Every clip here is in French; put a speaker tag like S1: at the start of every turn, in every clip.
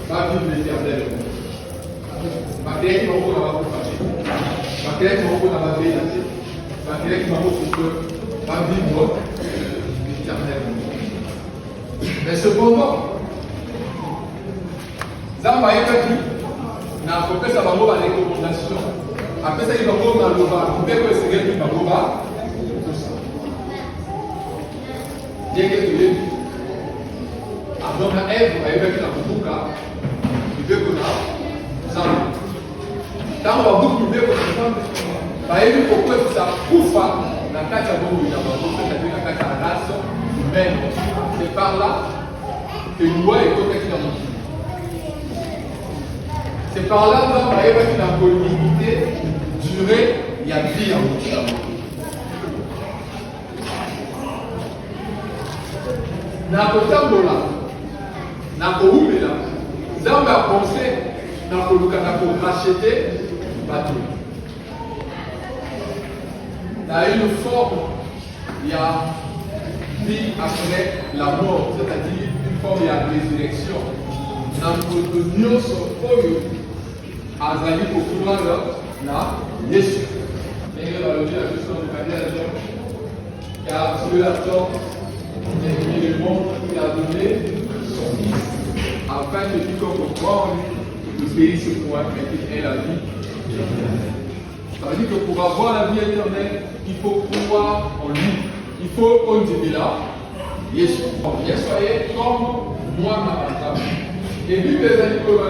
S1: va vivre l'éternel. Malgré qu'il va avoir beaucoup fâché, malgré qu'il va avoir veillé, malgré qu'il va vivre l'éternel. Mais cependant, Zamba est dit, n'a pas fait sa recommandation. Après ça, il va voir dans le bas, il peut se gagner dans le bas. Bien que tu l'aies vu. Avant la Ève, elle va faire la boucle. Il veut qu'on a ça. Quand on va boucler, il veut qu'on a ça. Il faut que ça pouffe la carte à bout. Il a la carte à la race humaine. C'est par là que nous voyons et que nous avons. C'est par là que nous avons la communauté durée, il y a vie en nous. Na kotambola, na koumela, Nzambe a pensé na koluka na ko racheter bateau. Dans une forme, il y a vie après la mort, c'est-à-dire une forme de résurrection. Dans notre nyonso oyo azali kokuma na Yesu. Et dans le Dieu a juste en car celui-là et le monde qu'il a donné son Fils, afin que quiconque croit en lui ne périsse point, mais qu'il ait la vie éternelle. Ça veut dire que pour avoir la vie éternelle, il faut croire en lui. Il faut qu'on dise là, Yesu. Soyez comme moi, ma femme. Et vu que les amis que on a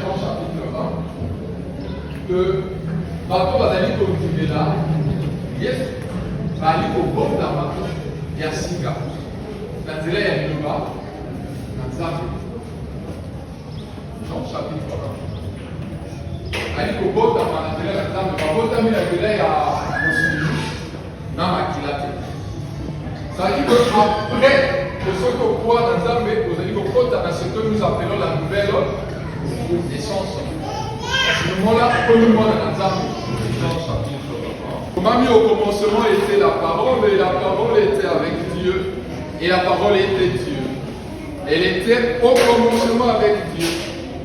S1: Jean chapitre 1, que bateau va aller comme dise là, Yesu va aller au bord de la bateau. Il y a 6 gars. La zélé est le bas. La zame. Jean chapitre 1. Ali ko bota ma la zélé la zame. Ma bota mi la zélé à Mossouli. N'a ma kilate. Ça dit que après de ce que croit dans la zame, vous allez que bota dans ce que nous appelons la nouvelle naissance. À ce moment-là, comme nous dans la zame. Jean chapitre 1. Comme mis au commencement était la parole, et la parole était avec Dieu, et la parole était Dieu. Elle était au commencement avec Dieu.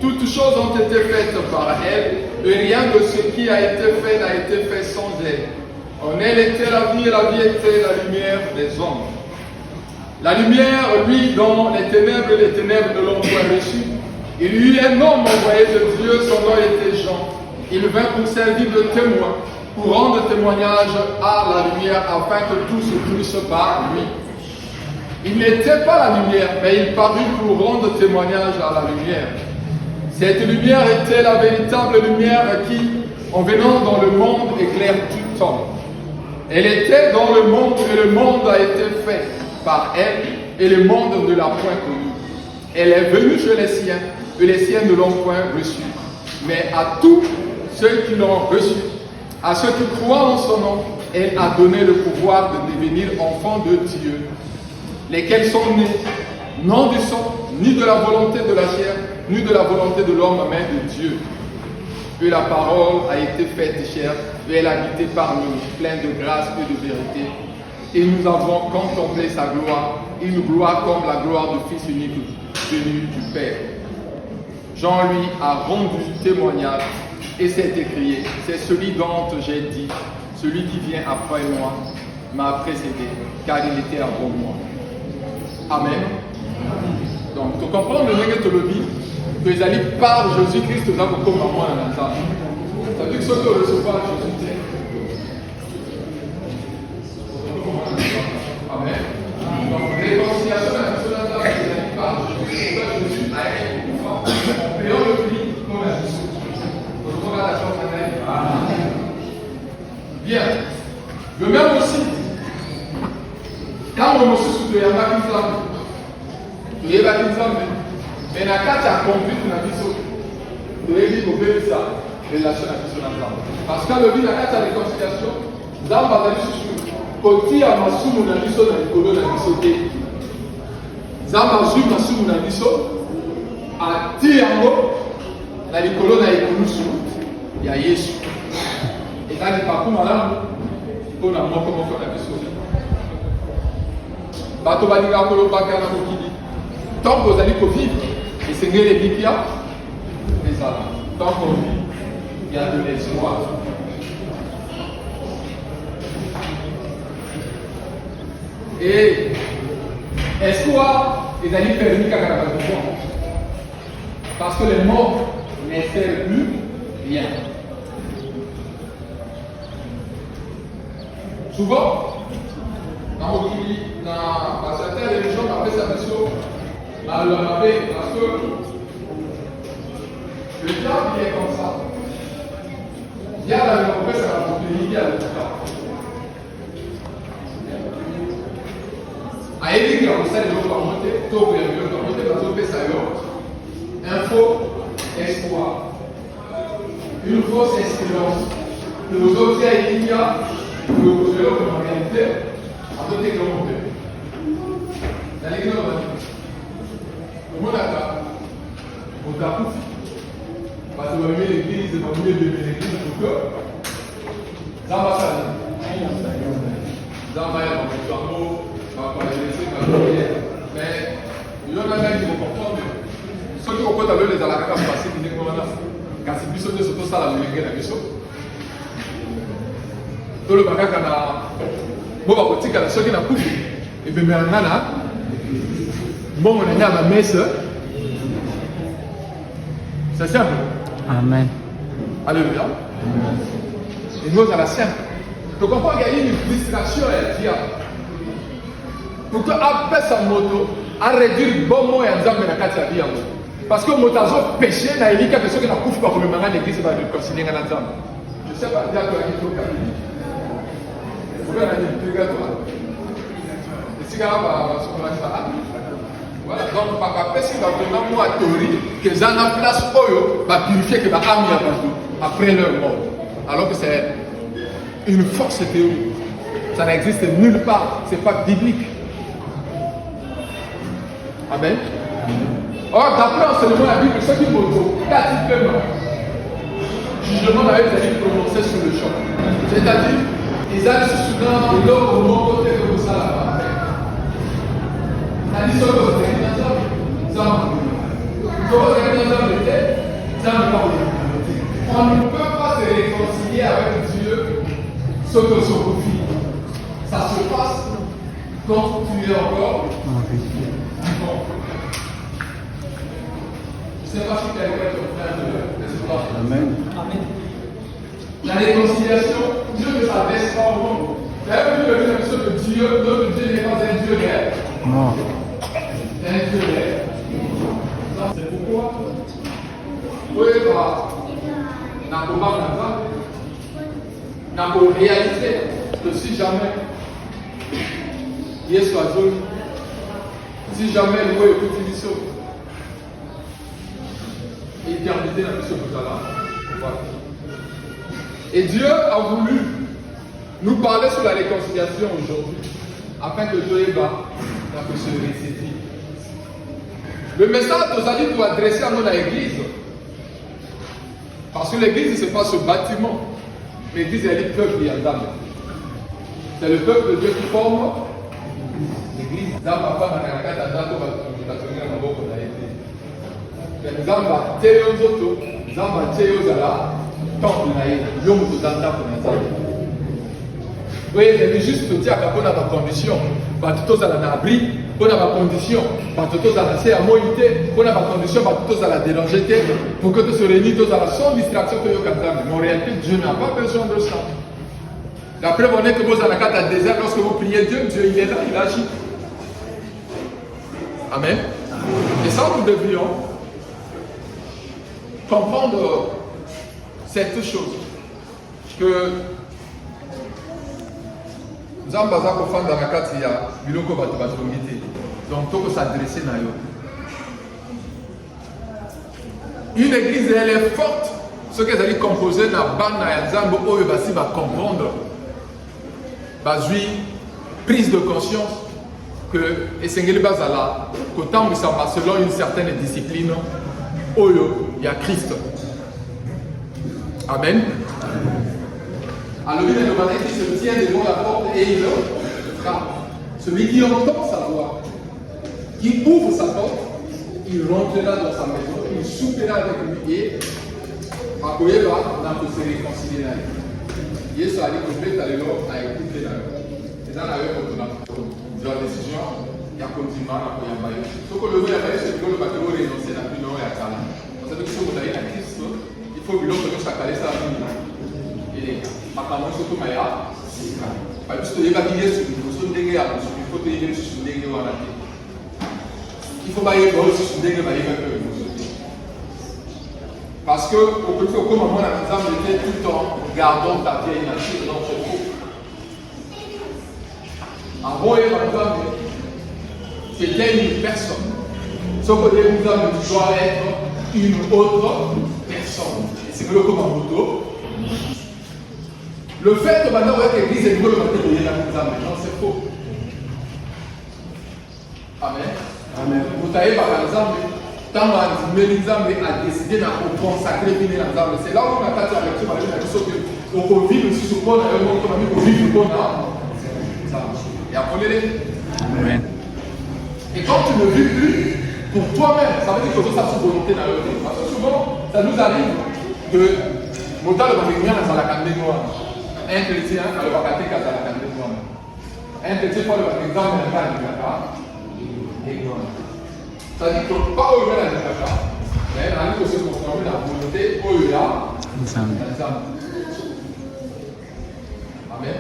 S1: Toutes choses ont été faites par elle, et rien de ce qui a été fait n'a été fait sans elle. En elle était la vie, et la vie était la lumière des hommes. La lumière, lui, dans les ténèbres de l'homme reçu. Il y eut un homme envoyé de Dieu, son nom était Jean. Il vint pour servir de témoin, pour rendre témoignage à la lumière, afin que tous puissent par lui. Il n'était pas la lumière, mais il parut pour rendre témoignage à la lumière. Cette lumière était la véritable lumière qui, en venant dans le monde, éclaire tout homme. Elle était dans le monde, et le monde a été fait par elle, et le monde ne l'a point connue. Elle est venue chez les siens, et les siens ne l'ont point reçue. Mais à tous ceux qui l'ont reçue, à ceux qui croient en son nom, elle a donné le pouvoir de devenir enfants de Dieu, lesquels sont nés, non du sang, ni de la volonté de la chair, ni de la volonté de l'homme, mais de Dieu. Et la parole a été faite chair, et elle a habité parmi nous, pleine de grâce et de vérité. Et nous avons contemplé sa gloire, une gloire comme la gloire du Fils unique venu du Père. Jean lui a rendu témoignage. Et c'est écrit, c'est celui dont j'ai dit, celui qui vient après moi m'a précédé, car il était avant moi. Amen. Donc, tu comprends le nègre de vie, que les alliés par Jésus-Christ, nous avons comme moi dans la table. Ça veut dire que ceux qui recevoir Jésus-Christ. Amen. Donc, réconciliation à ceux là, les alliés par Jésus a été en payant le prix comme la Jésus. Bien. De même aussi, quand on se souvient de la Bible, mais la carte a compris que la Bible, de l'église, ça, relation à la parce que le but de la carte à réconciliation, Zamba a dit Koti a masumu na biso na likolo na biso te. Zamba azwi masumu na biso ati yango na likolo na ekulusu ya Yesu. Ezali paku malamu mpona moko na biso. Bato balingaka kolobaka na mokili. Tant que ozali kovivre, Et c'est les Bikia. Et ça, tant qu'on vit, il y a de l'espoir. Et espoir, ils allaient faire une cacahuète. Parce que les morts ne servent plus rien. Souvent, dans certaines religions, on appelle ça mission, parce que le diable il est comme ça. Il y a la récompense à la possibilité à l'hôpital. A écrit que vous savez de l'autre côté, tout le monde parce que ça y est. Un faux espoir. Une fausse espérance. Que vous autres, il y a que vous avez en réalité, à côté de l'homme. Dans l'église, le monde a pas. On t'a tout. Parce que vous avez l'église, vous avez l'église pour que. Ça va ça. Ça va y avoir un mot. Mais il y en a qui vont comprendre. Ceux qui comprennent les alakas passés, qui disent que c'est plus de ce que ça la vérité la mission. Tout le bagage a bon à côté ceux qui n'a pas et bien maintenant bon on est à la messe. C'est simple.
S2: Amen.
S1: Alléluia. Et nous à la sienne. Tu comprends qu'il y a une distraction et diable. Pour que après sa moto, à réduire bon mot et à dire que la vie parce que motazo péché n'a élu quelque chose qui n'a pas pour le moment l'église va le considérer en ensemble. Je sais pas dire que la vie faut calmer. Vous pouvez aller plus gâteau. Et si gars va se prendre ça. Voilà donc par rapport si va vraiment moi théorie que ça en place oyo va purifier que va amener après leur mort. Alors que c'est une force théorique. Ça n'existe nulle part, c'est pas biblique. Amen. Or, d'après enseignement de la Bible, ceux qui m'auto, pratiquement, jugement avait été prononcé sur le champ. C'est-à-dire, ils allaient se souvenir de l'homme au monde côté de ça là-bas. C'est-à-dire, ceux qui ont été dans ça, ils ont été dans ça, on ne peut pas se réconcilier avec Dieu ce que son profit. Ça se passe quand tu es encore vivant. Je ne sais pas si quelqu'un est en train de l'espoir. Amen. La réconciliation, Dieu ne s'adresse pas au monde. Vous avez vu le fait que Dieu, notre Dieu n'est pas un Dieu réel. Non. C'est un Dieu réel. C'est pourquoi oui, n'a pas réalisé que si jamais il est oiseau, si jamais il voit écouter l'issue, éternité dans le voilà. Et Dieu a voulu nous parler sur la réconciliation aujourd'hui, afin que Dieu va se réciter. Le message d'aujourd'hui doit adresser à nous l'église. Parce que l'église, ce n'est pas ce bâtiment. L'église, elle est le peuple d'Adam. C'est le peuple de Dieu qui forme l'église. Oui, il juste te dire qu'on a ma condition. Tous à la abri, on a ma condition. Tous à la CMOIT, on a ma condition. Tous à la déranger. Pour que tu se réunis, tous à la sans distraction que tu as. Mais en réalité, Dieu n'a pas besoin de ça. La preuve en est que vous avez un désert, lorsque vous priez Dieu, Dieu il est là, il agit. Amen. Et ça, nous devrions comprendre cette chose. Que nous avons besoin de faire dans la carte, il y a biloko bato batongité. Donc, il faut s'adresser à eux. Une église, elle est forte. Ce qu'elle a composé dans la bande, elle va comprendre. Prise de conscience que Esengeli Bazala, qu'autant nous sommes selon une certaine discipline, il y a Christ. Amen. Alors, il qui se tient devant la porte et il frappe. Celui qui entend sa voix, qui ouvre sa porte, il rentrera dans sa maison, il soupera avec lui et akoyeba na ko se réconcilier na lui. Yesu ali complète lelo a écouté na yo. Et dans la yo ko na la décision ya continuer na ko yamba yo. Soko le ya Yesu ko le ba ko renoncer na bino ya kala. Parce que soko na Christ, il faut biloko to sakale sa bino. Et makambo soko maya pas juste yeba ki Yesu ko so ndenge ya so il faut te yeba so ndenge wana te. Il faut pas y aller sur ndenge ba yeba ko. Parce que au petit comme moi la maison était tout le temps gardons ta vieille nature dans ce faux. Avant et maintenant, c'était une personne. Sauf que les nous doit être une autre personne. C'est que le comme en moto. Le fait que maintenant avec l'église est le matin de la maison maintenant c'est faux. Amen. Amen. Vous savez par exemple. Quand Mélisande a décidé de consacrer bien la Nzambe, c'est là où on a fait la lecture avec la question que on peut vivre aussi sur le pont, on peut vivre sur le pont. Et appelez-les. Amen. Et quand tu ne vis plus pour toi-même, ça veut dire que tu as sa volonté dans le vie. Parce que souvent, ça nous arrive que monter le Bamémien dans la candé noire. Un chrétien dans le Bakate dans la candé noire. Un chrétien pour le Bamémien dans la candé noire. C'est-à-dire que pas au la déclaration, mais on a dit que se transformer dans la volonté au là. Amen.